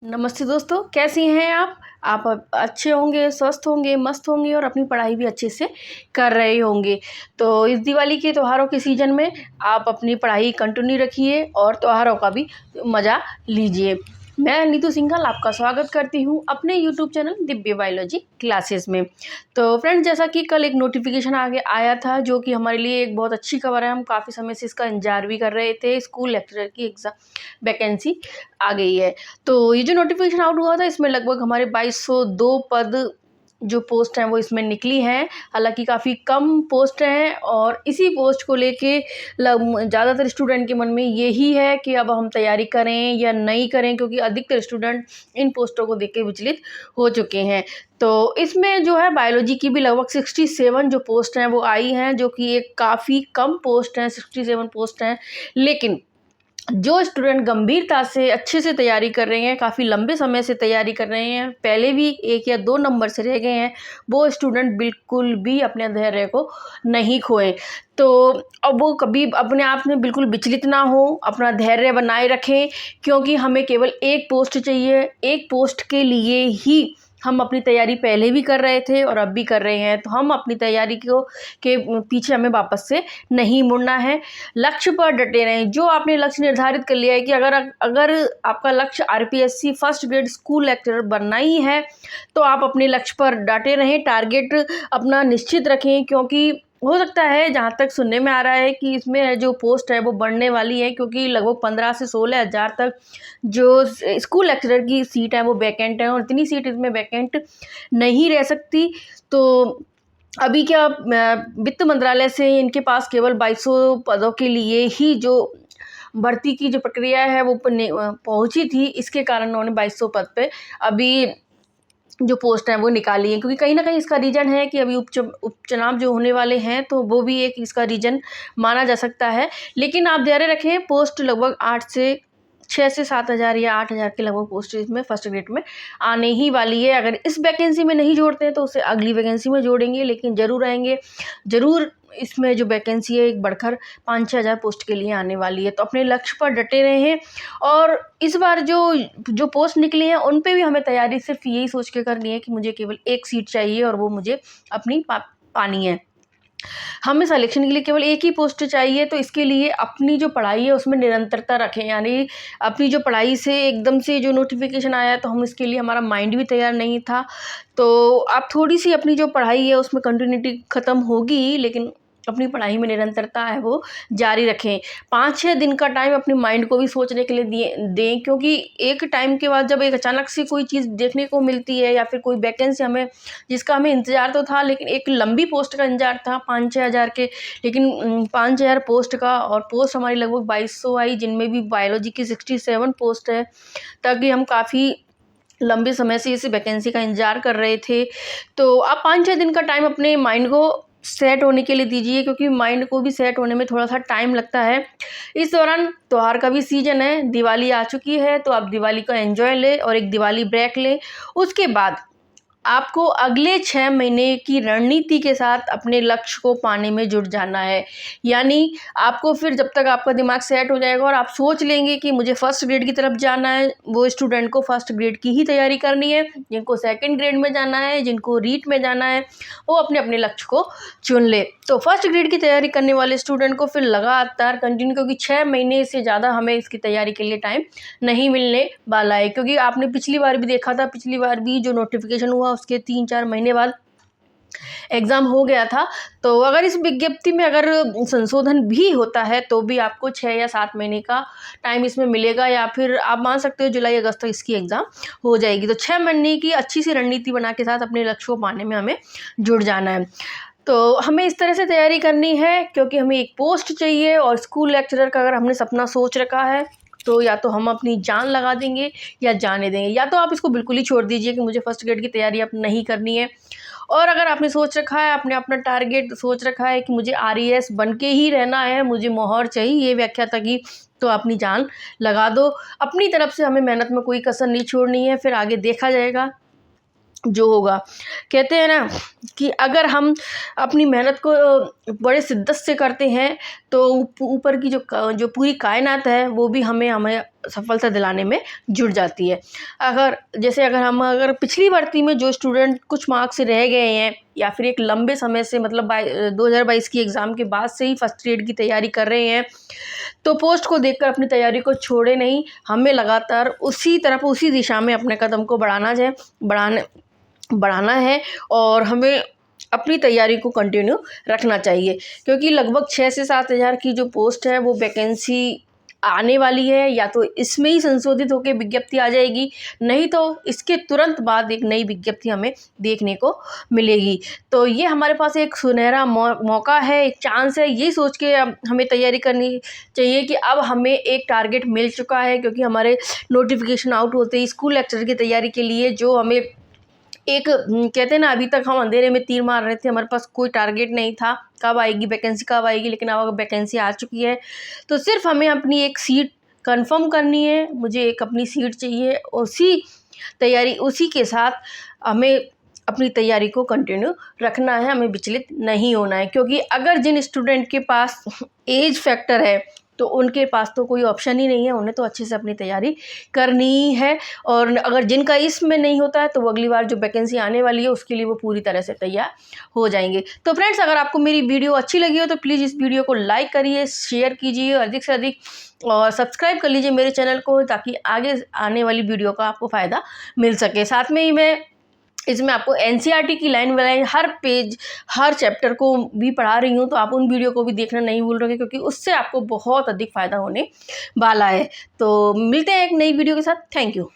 नमस्ते दोस्तों, कैसी हैं आप? अच्छे होंगे, स्वस्थ होंगे, मस्त होंगे और अपनी पढ़ाई भी अच्छे से कर रहे होंगे। तो इस दिवाली के त्योहारों के सीज़न में आप अपनी पढ़ाई कंटिन्यू रखिए और त्योहारों का भी मज़ा लीजिए। मैं नीतू सिंघल आपका स्वागत करती हूँ अपने YouTube channel Divya biology classes में। तो फ्रेंड्स, जैसा कि कल एक नोटिफिकेशन आगे आया था जो कि हमारे लिए एक बहुत अच्छी खबर है। हम काफ़ी समय से इसका इंतजार भी कर रहे थे। स्कूल लेक्चरर की एग्ज़ाम वैकेंसी आ गई है। तो ये जो नोटिफिकेशन आउट हुआ था इसमें लगभग हमारे 2202 पद जो पोस्ट हैं वो इसमें निकली हैं। हालांकि काफ़ी कम पोस्ट हैं और इसी पोस्ट को लेके ज़्यादातर स्टूडेंट के मन में यही है कि अब हम तैयारी करें या नहीं करें, क्योंकि अधिकतर स्टूडेंट इन पोस्टों को देख के विचलित हो चुके हैं। तो इसमें जो है बायोलॉजी की भी लगभग 67 जो पोस्ट हैं वो आई हैं, जो कि एक काफ़ी कम पोस्ट हैं, 67 पोस्ट हैं। लेकिन जो स्टूडेंट गंभीरता से अच्छे से तैयारी कर रहे हैं, काफ़ी लंबे समय से तैयारी कर रहे हैं, पहले भी 1 या 2 नंबर से रह गए हैं, वो स्टूडेंट बिल्कुल भी अपने धैर्य को नहीं खोएं। तो अब वो कभी अपने आप में बिल्कुल विचलित ना हो, अपना धैर्य बनाए रखें, क्योंकि हमें केवल एक पोस्ट चाहिए। एक पोस्ट के लिए ही हम अपनी तैयारी पहले भी कर रहे थे और अब भी कर रहे हैं। तो हम अपनी तैयारी के पीछे हमें वापस से नहीं मुड़ना है। लक्ष्य पर डटे रहें। जो आपने लक्ष्य निर्धारित कर लिया है कि अगर आपका लक्ष्य RPSC first grade school lecturer बनना ही है, तो आप अपने लक्ष्य पर डटे रहें, टारगेट अपना निश्चित रखें। क्योंकि हो सकता है, जहाँ तक सुनने में आ रहा है, कि इसमें जो पोस्ट है वो बढ़ने वाली है, क्योंकि लगभग 15 से 16 हज़ार तक जो स्कूल लेक्चरर की सीट है वो वैकेंट है और इतनी सीट इसमें वैकेंट नहीं रह सकती। तो अभी क्या वित्त मंत्रालय से इनके पास केवल 2200 पदों के लिए ही जो भर्ती की जो प्रक्रिया है वो पहुंची थी। इसके कारण उन्होंने 2200 पद पे अभी जो पोस्ट है वो निकाली है, क्योंकि कहीं ना कहीं इसका रीजन है कि अभी उपचुनाव जो होने वाले हैं, तो वो भी एक इसका रीजन माना जा सकता है। लेकिन आप धैर्य रखें, पोस्ट लगभग 6 से 7 हज़ार या 8 हज़ार के लगभग पोस्ट इसमें फर्स्ट ग्रेड में आने ही वाली है। अगर इस वैकेंसी में नहीं जोड़ते हैं तो उसे अगली वैकेंसी में जोड़ेंगे, लेकिन ज़रूर आएंगे। ज़रूर इसमें जो वैकेंसी है एक बढ़कर 5-6 हज़ार पोस्ट के लिए आने वाली है। तो अपने लक्ष्य पर डटे रहें और इस बार जो पोस्ट निकली हैं उन पे भी हमें तैयारी सिर्फ यही सोच के करनी है कि मुझे केवल एक सीट चाहिए और वो मुझे अपनी पानी है। हमें सिलेक्शन के लिए केवल एक ही पोस्ट चाहिए। तो इसके लिए अपनी जो पढ़ाई है उसमें निरंतरता रखें। यानी अपनी जो पढ़ाई से एकदम से जो नोटिफिकेशन आया तो हम इसके लिए, हमारा माइंड भी तैयार नहीं था। तो आप थोड़ी सी अपनी जो पढ़ाई है उसमें कंटिन्यूटी ख़त्म होगी, लेकिन अपनी पढ़ाई में निरंतरता है वो जारी रखें। 5-6 दिन का टाइम अपने माइंड को भी सोचने के लिए दें, क्योंकि एक टाइम के बाद जब एक अचानक से कोई चीज़ देखने को मिलती है या फिर कोई वैकेंसी जिसका हमें इंतज़ार तो था, लेकिन एक लंबी पोस्ट का इंतज़ार था 5-6 हज़ार के, लेकिन 5 हज़ार पोस्ट का, और पोस्ट हमारी लगभग 2200 आई, जिनमें भी बायोलॉजी की 67 पोस्ट है। ताकि हम काफ़ी लंबे समय से इस वैकेंसी का इंतज़ार कर रहे थे। तो आप 5-6 दिन का टाइम अपने माइंड को सेट होने के लिए दीजिए, क्योंकि माइंड को भी सेट होने में थोड़ा सा टाइम लगता है। इस दौरान त्योहार का भी सीजन है, दिवाली आ चुकी है, तो आप दिवाली का एंजॉय लें और एक दिवाली ब्रेक लें। उसके बाद आपको अगले 6 महीने की रणनीति के साथ अपने लक्ष्य को पाने में जुट जाना है। यानी आपको फिर, जब तक आपका दिमाग सेट हो जाएगा और आप सोच लेंगे कि मुझे फर्स्ट ग्रेड की तरफ जाना है, वो स्टूडेंट को फर्स्ट ग्रेड की ही तैयारी करनी है। जिनको सेकंड ग्रेड में जाना है, जिनको रीट में जाना है, वो अपने अपने लक्ष्य को चुन ले। तो फर्स्ट ग्रेड की तैयारी करने वाले स्टूडेंट को फिर लगातार कंटिन्यू, क्योंकि 6 महीने से ज़्यादा हमें इसकी तैयारी के लिए टाइम नहीं मिलने वाला है। क्योंकि आपने पिछली बार भी देखा था, पिछली बार भी जो नोटिफिकेशन हुआ उसके 3-4 महीने बाद एग्ज़ाम हो गया था। तो अगर इस विज्ञप्ति में अगर संशोधन भी होता है तो भी आपको 6 या 7 महीने का टाइम इसमें मिलेगा, या फिर आप मान सकते हो जुलाई अगस्त तक इसकी एग्ज़ाम हो जाएगी। तो 6 महीने की अच्छी सी रणनीति बना के साथ अपने लक्ष्य को पाने में हमें जुट जाना है। तो हमें इस तरह से तैयारी करनी है, क्योंकि हमें एक पोस्ट चाहिए। और स्कूल लेक्चरर का अगर हमने सपना सोच रखा है, तो या तो हम अपनी जान लगा देंगे या जाने देंगे, या तो आप इसको बिल्कुल ही छोड़ दीजिए कि मुझे फर्स्ट ग्रेड की तैयारी अब नहीं करनी है। और अगर आपने सोच रखा है, आपने अपना टारगेट सोच रखा है कि मुझे आरईएस बन के ही रहना है, मुझे मोहर चाहिए ये व्याख्याता की, तो अपनी जान लगा दो। अपनी तरफ से हमें मेहनत में कोई कसर नहीं छोड़नी है, फिर आगे देखा जाएगा जो होगा। कहते हैं ना कि अगर हम अपनी मेहनत को बड़े शिद्दत से करते हैं, तो ऊपर की जो पूरी कायनात है वो भी हमें सफलता दिलाने में जुट जाती है। अगर पिछली भर्ती में जो स्टूडेंट कुछ मार्क्स से रह गए हैं या फिर एक लंबे समय से मतलब 2022 की एग्ज़ाम के बाद से ही फर्स्ट ग्रेड की तैयारी कर रहे हैं, तो पोस्ट को देखकर अपनी तैयारी को छोड़े नहीं, हमें लगातार उसी दिशा में अपने कदम को बढ़ाना है और हमें अपनी तैयारी को कंटिन्यू रखना चाहिए, क्योंकि लगभग 6 से 7 हज़ार की जो पोस्ट है वो वैकेंसी आने वाली है। या तो इसमें ही संशोधित होकर विज्ञप्ति आ जाएगी, नहीं तो इसके तुरंत बाद एक नई विज्ञप्ति हमें देखने को मिलेगी। तो ये हमारे पास एक सुनहरा मौका है, एक चांस है। ये सोच के अब हमें तैयारी करनी चाहिए कि अब हमें एक टारगेट मिल चुका है, क्योंकि हमारे नोटिफिकेशन आउट होते ही स्कूल लेक्चर की तैयारी के लिए जो हमें एक कहते हैं ना, अभी तक हम अंधेरे में तीर मार रहे थे, हमारे पास कोई टारगेट नहीं था कब आएगी वैकेंसी, कब आएगी, लेकिन अब वैकेंसी आ चुकी है। तो सिर्फ हमें अपनी एक सीट कंफर्म करनी है, मुझे एक अपनी सीट चाहिए, उसी के साथ हमें अपनी तैयारी को कंटिन्यू रखना है, हमें विचलित नहीं होना है। क्योंकि अगर जिन स्टूडेंट के पास एज फैक्टर है तो उनके पास तो कोई ऑप्शन ही नहीं है, उन्हें तो अच्छे से अपनी तैयारी करनी ही है। और अगर जिनका इसमें नहीं होता है तो वो अगली बार जो वैकेंसी आने वाली है उसके लिए वो पूरी तरह से तैयार हो जाएंगे। तो फ्रेंड्स, अगर आपको मेरी वीडियो अच्छी लगी हो तो प्लीज़ इस वीडियो को लाइक करिए, शेयर कीजिए अधिक से अधिक, और सब्सक्राइब कर लीजिए मेरे चैनल को, ताकि आगे आने वाली वीडियो का आपको फ़ायदा मिल सके। साथ में ही इसमें आपको एनसीईआरटी की line by line her page her chapter को भी पढ़ा रही हूँ, तो आप उन वीडियो को भी देखना नहीं भूल रहे, क्योंकि उससे आपको बहुत अधिक फ़ायदा होने वाला है। तो मिलते हैं एक नई वीडियो के साथ। Thank you.